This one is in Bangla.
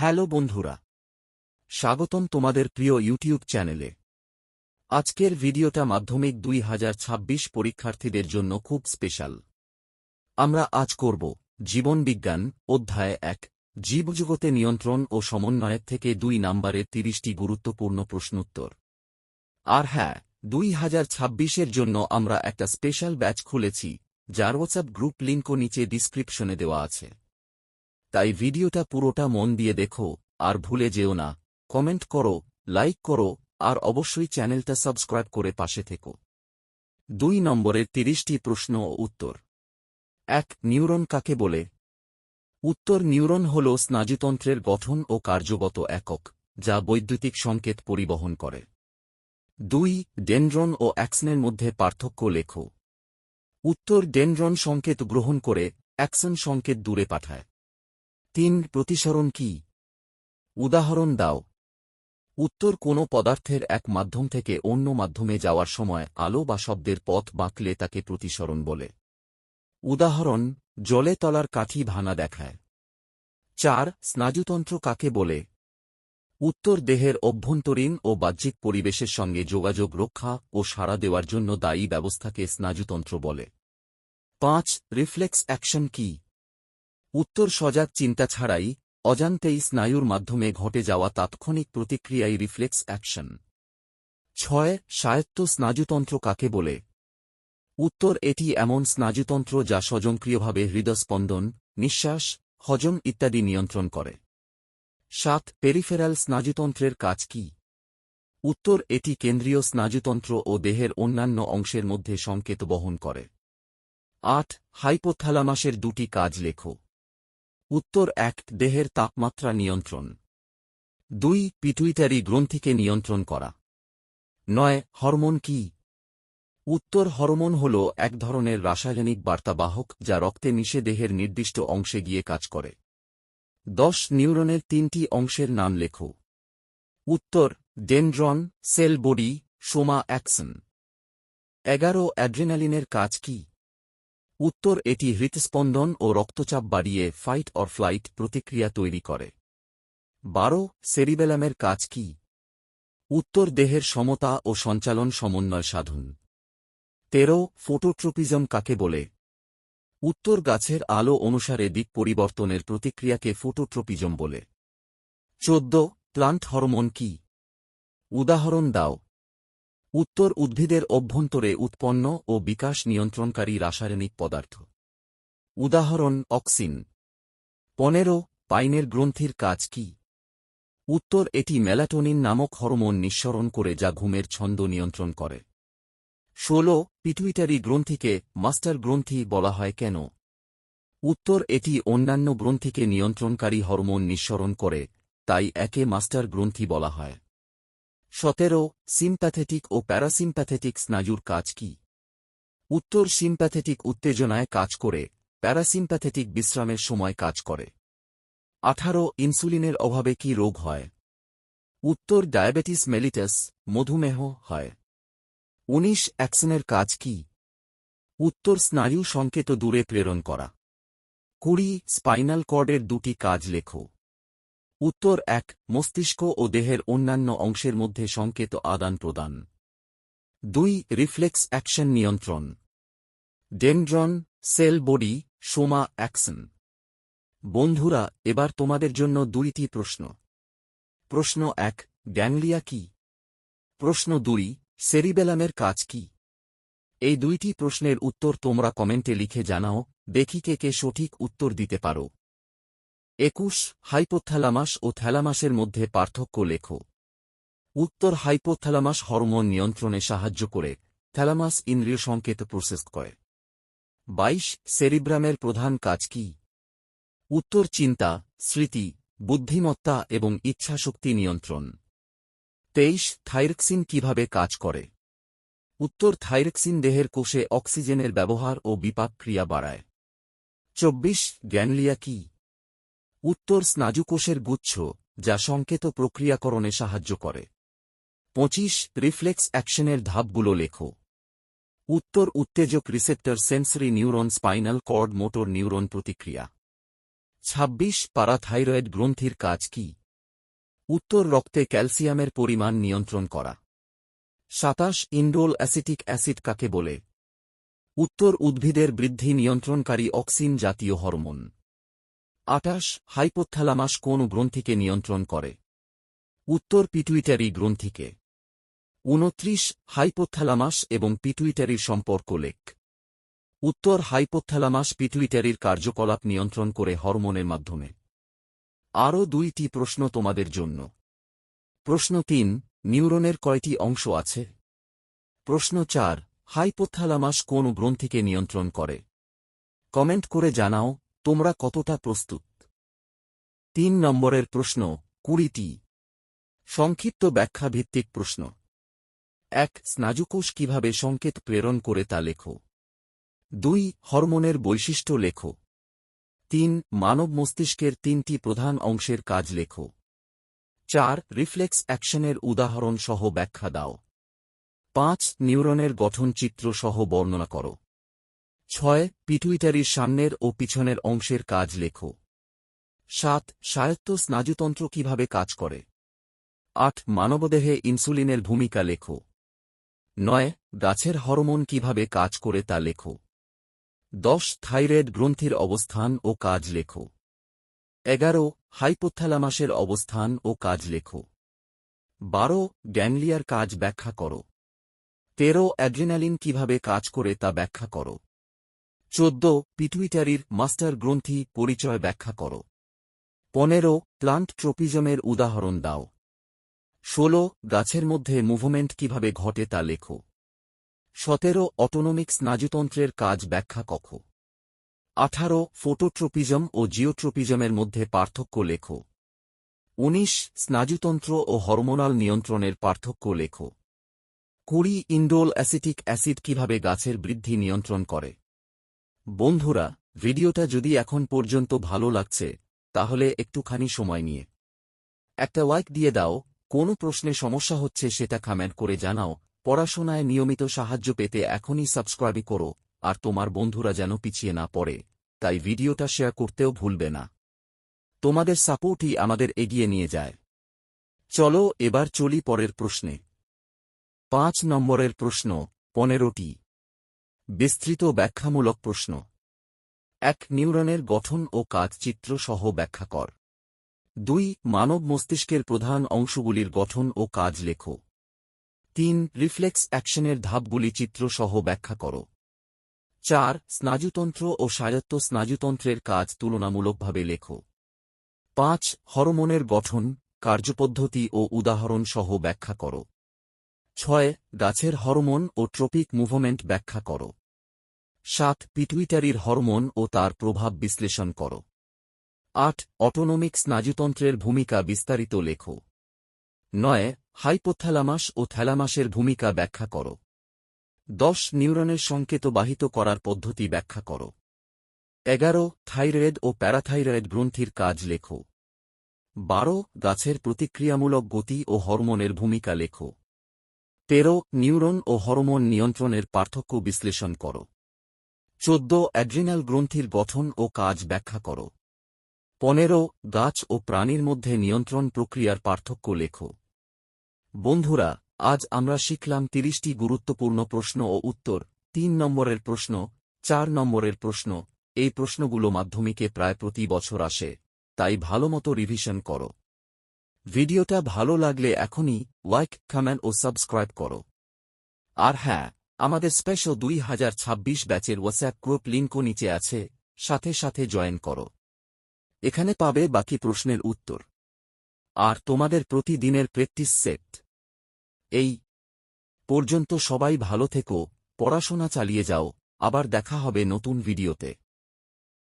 হ্যালো বন্ধুরা, স্বাগতম তোমাদের প্রিয় ইউটিউব চ্যানেলে। আজকের ভিডিওটা মাধ্যমিক 2026 পরীক্ষার্থীদের জন্য খুব স্পেশাল। আমরা আজ করব জীবনবিজ্ঞান অধ্যায় 1 জীবজগতে নিয়ন্ত্রণ ও সমন্বয়ের থেকে 2 নম্বরের 30টি গুরুত্বপূর্ণ প্রশ্নোত্তর। আর হ্যাঁ, 2026-এর জন্য আমরা একটা স্পেশাল ব্যাচ খুলেছি, যার হোয়াটসঅ্যাপ গ্রুপ লিঙ্কও নিচে ডিসক্রিপশনে দেওয়া আছে। তাই ভিডিওটা পুরোটা মন দিয়ে দেখো, আর ভুলে যেও না, কমেন্ট করো, লাইক করো, আর অবশ্যই চ্যানেলটা সাবস্ক্রাইব করে পাশে থেকো। 2 নম্বরের 30টি প্রশ্ন ও উত্তর। 1. নিউরন কাকে বলে? উত্তর: নিউরন হল স্নায়ুতন্ত্রের গঠন ও কার্যগত একক, যা বৈদ্যুতিক সংকেত পরিবহন করে। 2. ডেনড্রন ও অ্যাক্সনের মধ্যে পার্থক্য লেখো। উত্তর: ডেনড্রন সংকেত গ্রহণ করে, অ্যাক্সন সংকেত দূরে পাঠায়। 3. প্রতিসরণ কি? উদাহরণ দাও। উত্তর: কোনো পদার্থের এক মাধ্যম থেকে অন্য মাধ্যমে যাওয়ার সময় আলো বা শব্দের পথ বাঁকলে তাকে প্রতিসরণ বলে। উদাহরণ: জলে তলার কাঠি ভাঙা দেখায়। 4. স্নায়ুতন্ত্র কাকে বলে? উত্তর: দেহের অভ্যন্তরীণ ও বাহ্যিক পরিবেশের সঙ্গে যোগাযোগ রক্ষা ও সাড়া দেওয়ার জন্য দায়ী ব্যবস্থাকে স্নায়ুতন্ত্র বলে। 5. রিফ্লেক্স অ্যাকশন কি? উত্তর: সজাগ চিন্তা ছাড়াই, অজান্তেই স্নায়ুর মাধ্যমে ঘটে যাওয়া তাৎক্ষণিক প্রতিক্রিয়াই রিফ্লেক্স অ্যাকশন। 6. স্বায়ত্ত স্নায়ুতন্ত্র কাকে বলে? উত্তর: এটি এমন স্নায়ুতন্ত্র যা স্বয়ংক্রিয়ভাবে হৃদস্পন্দন, নিঃশ্বাস, হজম ইত্যাদি নিয়ন্ত্রণ করে। 7. পেরিফেরাল স্নায়ুতন্ত্রের কাজ কি? উত্তর: এটি কেন্দ্রীয় স্নায়ুতন্ত্র ও দেহের অন্যান্য অংশের মধ্যে সংকেত বহন করে। 8. হাইপোথ্যালামাসের 2টি কাজ লেখো। উত্তর: 1. দেহের তাপমাত্রা নিয়ন্ত্রণ। 2. পিটুইটারি গ্রন্থিকে নিয়ন্ত্রণ করা। 9. হরমোন কি? উত্তর: হরমোন হল এক ধরনের রাসায়নিক বার্তাবাহক যা রক্তে মিশে দেহের নির্দিষ্ট অংশে গিয়ে কাজ করে। 10. নিউরনের 3টি অংশের নাম লেখো। উত্তর: dendron, sell body, Soma, Axon. 11. অ্যাড্রেনালিনের কাজ কি? উত্তর: এটি হৃৎস্পন্দন ও রক্তচাপ বাড়িয়ে ফাইট অর ফ্লাইট প্রতিক্রিয়া তৈরি করে। 12. সেরিবেলামের কাজ কি? উত্তর: দেহের সমতা ও সঞ্চালন সমন্বয় সাধন। 13. ফোটোট্রপিজম কাকে বলে? উত্তর: গাছের আলো অনুসারে দিক পরিবর্তনের প্রতিক্রিয়াকে ফোটোট্রপিজম বলে। 14. প্লান্ট হরমোন কি? উদাহরণ দাও। উত্তর: উদ্ভিদের অভ্যন্তরে উৎপন্ন ও বিকাশ নিয়ন্ত্রণকারী রাসায়নিক পদার্থ। উদাহরণ: অক্সিন। 15. পাইনের গ্রন্থির কাজ কি? উত্তর: এটি মেলাটোনিন নামক হরমোন নিঃসরণ করে যা ঘুমের ছন্দ নিয়ন্ত্রণ করে। 16. পিটুইটারি গ্রন্থিকে মাস্টার গ্রন্থি বলা হয় কেন? উত্তর: এটি অন্যান্য গ্রন্থিকে নিয়ন্ত্রণকারী হরমোন নিঃসরণ করে, তাই একে মাস্টার গ্রন্থি বলা হয়। 17. সিম্প্যাথেটিক ও প্যারাসিম্প্যাথেটিক স্নায়ুর কাজ কি? উত্তর: সিম্প্যাথেটিক উত্তেজনায় কাজ করে, প্যারাসিম্প্যাথেটিক বিশ্রামের সময় কাজ করে। 18. ইনসুলিনের অভাবে কি রোগ হয়? উত্তর: ডায়াবেটিস মেলিটাস, মধুমেহ হয়। 19. অ্যাক্সনের কাজ কি? উত্তর: স্নায়ু সংকেত দূরে প্রেরণ করা। 20. স্পাইনাল কর্ডের 2টি কাজ লেখো। উত্তর: 1. মস্তিষ্ক ও দেহের অন্যান্য অংশের মধ্যে সংকেত আদান প্রদান। 2. রিফ্লেক্স অ্যাকশন নিয়ন্ত্রণ। Dendron, sell body, Soma, Axon. বন্ধুরা, এবার তোমাদের জন্য 2টি প্রশ্ন। প্রশ্ন 1. গ্যাংলিয়া কি? প্রশ্ন 2. সেরিবেলামের কাজ কি? এই 2টি প্রশ্নের উত্তর তোমরা কমেন্টে লিখে জানাও, দেখি কে কে সঠিক উত্তর দিতে পারো। 21. হাইপোথ্যালামাস ও থ্যালামাসের মধ্যে পার্থক্য লেখো। উত্তর: হাইপোথ্যালামাস হরমোন নিয়ন্ত্রণে সাহায্য করে, থ্যালামাস ইন্দ্রিয় সংকেত প্রসেস করে। 22. সেরিব্রামের প্রধান কাজ কি? উত্তর: চিন্তা, স্মৃতি, বুদ্ধিমত্তা এবং ইচ্ছাশক্তি নিয়ন্ত্রণ। 23. থাইরক্সিন কিভাবে কাজ করে? উত্তর: থাইরক্সিন দেহের কোষে অক্সিজেনের ব্যবহার ও বিপাক ক্রিয়া বাড়ায়। 24. গ্যাংলিয়া কি? উত্তর: স্নায়ুকোষের গুচ্ছ, যা সংকেত প্রক্রিয়াকরণে সাহায্য করে। 25. রিফ্লেক্স অ্যাকশনের ধাপগুলো লেখো। উত্তর: উত্তেজক receptor, sensory neuron, spinal cord, motor neuron প্রতিক্রিয়া। ২৬ প্যারাথাইরয়েড গ্রন্থির কাজ কি? উত্তর রক্তে ক্যালসিয়ামের পরিমাণ নিয়ন্ত্রণ করা। ২৭ ইন্ডোল অ্যাসিটিক অ্যাসিড কাকে বলে? উত্তর উদ্ভিদের বৃদ্ধি নিয়ন্ত্রণকারী অক্সিন জাতীয় হরমোন। ২৮ হাইপোথ্যালামাস কোন গ্রন্থিকে নিয়ন্ত্রণ করে? উত্তর পিটুইটারি গ্রন্থিকে। ২৯ হাইপোথ্যালামাস এবং পিটুইটারির সম্পর্ক লেখ। উত্তর হাইপোথ্যালামাস পিটুইটারির কার্যকলাপ নিয়ন্ত্রণ করে হরমোনের মাধ্যমে। আরও ২টি প্রশ্ন তোমাদের জন্য। প্রশ্ন ৩ নিউরনের কয়টি অংশ আছে? প্রশ্ন ৪ হাইপোথ্যালামাস কোন গ্রন্থিকে নিয়ন্ত্রণ করে? কমেন্ট করে জানাও তোমরা কতটা প্রস্তুত। ৩ নম্বরের প্রশ্ন ২০টি সংক্ষিপ্ত ব্যাখ্যা ভিত্তিক প্রশ্ন। ১ স্নায়ুকোষ কিভাবে সংকেত প্রেরণ করে তা লেখো। ২ হরমোনের বৈশিষ্ট্য লেখো। ৩ মানব মস্তিষ্কের ৩টি প্রধান অংশের কাজ লেখো। ৪ রিফ্লেক্স অ্যাকশনের উদাহরণ সহ ব্যাখ্যা দাও। ৫ নিউরনের গঠন চিত্র সহ বর্ণনা করো। ৬ পিটুইটারির সামনের ও পিছনের অংশের কাজ লেখো। ৭ স্বায়ত্ত স্নায়ুতন্ত্র কিভাবে কাজ করে। ৮ মানবদেহে ইনসুলিনের ভূমিকা লেখো। ৯ গাছের হরমোন কিভাবে কাজ করে তা লেখো। ১০ থাইরয়েড গ্রন্থির অবস্থান ও কাজ লেখো। ১১ হাইপোথ্যালামাসের অবস্থান ও কাজ লেখো। ১২ গ্যাংলিয়ার কাজ ব্যাখ্যা করো। ১৩ অ্যাড্রিনালিন কিভাবে কাজ করে তা ব্যাখ্যা করো। ১৪ পিটুইটারির মাস্টার গ্রন্থি পরিচয় ব্যাখ্যা করো। ১৫ প্লান্ট ট্রপিজমের উদাহরণ দাও। ১৬ গাছের মধ্যে মুভমেন্ট কিভাবে ঘটে তা লেখো। ১৭ অটোনমিক স্নায়ুতন্ত্রের কাজ ব্যাখ্যা কখ। ১৮ ফোটোট্রপিজম ও জিওট্রপিজমের মধ্যে পার্থক্য লেখো। ১৯ স্নায়ুতন্ত্র ও হরমোনাল নিয়ন্ত্রণের পার্থক্য লেখো। ২০ ইন্ডোল অ্যাসিটিক অ্যাসিড কিভাবে গাছের বৃদ্ধি নিয়ন্ত্রণ করে। বন্ধুরা, ভিডিওটা যদি এখন পর্যন্ত ভালো লাগছে তাহলে একটুখানি সময় নিয়ে একটা লাইক দিয়ে দাও। কোনো প্রশ্নে সমস্যা হচ্ছে সেটা কমেন্ট করে জানাও। পড়াশোনায় নিয়মিত সাহায্য পেতে এখনই সাবস্ক্রাইব করো, আর তোমার বন্ধুরা যেন পিছিয়ে না পড়ে তাই ভিডিওটা শেয়ার করতেও ভুলবে না। তোমাদের সাপোর্টই আমাদের এগিয়ে নিয়ে যায়। চলো এবার চলি পরের প্রশ্নে। ৫ নম্বরের প্রশ্ন ১৫টি বিস্তৃত ব্যাখ্যামূলক প্রশ্ন। ১ নিউরনের গঠন ও কাজ চিত্র সহ ব্যাখ্যা কর। ২ মানব মস্তিষ্কের প্রধান অংশগুলির গঠন ও কাজ লেখো। ৩ রিফ্লেক্স অ্যাকশনের ধাপগুলি চিত্র সহ ব্যাখ্যা করো। ৪ স্নায়ুতন্ত্র ও স্বায়ত্ত স্নায়ুতন্ত্রের কাজ তুলনামূলকভাবে লেখো। ৫ হরমোনের গঠন, কার্যপদ্ধতি ও উদাহরণ সহ ব্যাখ্যা করো। ৬ গাছের হরমোন ও ট্রপিক মুভমেন্ট ব্যাখ্যা করো। ৭ পিটুইটারির হরমোন ও তার প্রভাব বিশ্লেষণ করো। ৮ অটোনমিক স্নায়ুতন্ত্রের ভূমিকা বিস্তারিত লেখো। ৯ হাইপোথ্যালামাস ও থ্যালামাসের ভূমিকা ব্যাখ্যা করো। ১০ নিউরনের সংকেত বাহিত করার পদ্ধতি ব্যাখ্যা করো। ১১ থাইরয়েড ও প্যারাথাইরয়েড গ্রন্থির কাজ লেখো। ১২ গাছের প্রতিক্রিয়ামূলক গতি ও হরমোনের ভূমিকা লেখো। ১৩ নিউরন ও হরমোন নিয়ন্ত্রণের পার্থক্য বিশ্লেষণ করো। ১৪ অ্যাড্রিনাল গ্রন্থির গঠন ও কাজ ব্যাখ্যা করো। ১৫ গাছ ও প্রাণীর মধ্যে নিয়ন্ত্রণ প্রক্রিয়ার পার্থক্য লেখো। বন্ধুরা, আজ আমরা শিখলাম ৩০টি গুরুত্বপূর্ণ প্রশ্ন ও উত্তর। ৩ নম্বরের প্রশ্ন, ৪ নম্বরের প্রশ্ন, এই প্রশ্নগুলো মাধ্যমিকে প্রায় প্রতি বছর আসে, তাই ভালোমতো রিভিশন করো। ভিডিওটা ভালো লাগলে এখনই লাইক, কমেন্ট ও সাবস্ক্রাইব করো। আর হ্যাঁ, আমাদের স্পেশাল ২০২৬ ব্যাচের হোয়াটসঅ্যাপ গ্রুপ লিঙ্কও নিচে আছে, সাথে সাথে জয়েন করো। এখানে পাবে বাকি প্রশ্নের উত্তর আর তোমাদের প্রতিদিনের প্র্যাকটিস সেট। এই পর্যন্ত সবাই ভালো থেকো, পড়াশোনা চালিয়ে যাও, আবার দেখা হবে নতুন ভিডিওতে।